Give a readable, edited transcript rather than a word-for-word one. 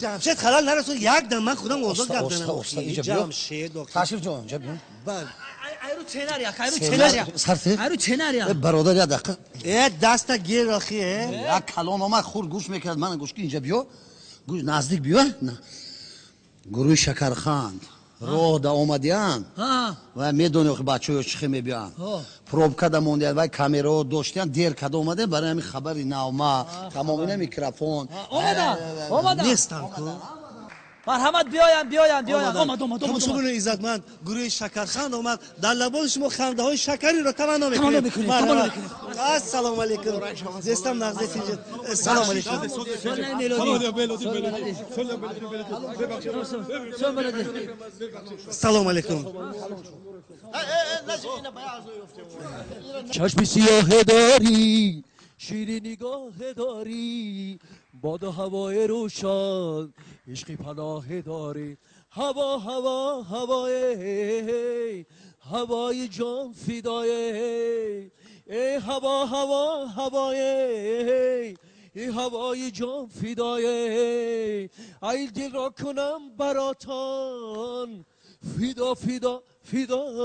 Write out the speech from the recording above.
جمشید خلال نرسون یک دم من خودم اوضاع گردنم استاد اینجا جمشید دکتر تشریف جان اینجا بیان بله ایرو چناریا ایرو چناریا صرفه ایرو چناریا برادر یه دقیقه دست گیر راخیه یک کلام آمد خورد گوش میکرد من گوش که اینجا بیا گوش نزدیک بیا نه گروه شکرخند راه دا اومدیان و میدونی که بچه‌ها چخه میبیان پروبکا دا موندیان و کامرا داشتن دیر کد اومده برای همین خبری نامه تمام اینا میکروفون اومدن نیستم کو مرحمت بیاین اومد شما عزتمند گروه شکرخند اومد در لبان شما خنده های شکری رو تمنا میکنیم السلام علیکم زستم نغزه فیجت السلام علیکم السلام علیکم چشم سیاه داری شیری نگاه داری باد و هوای روشن عشقی پناه داری هوای جان فدای ای هوای ای هوای جان فدای ای دل را کنم براتان فدا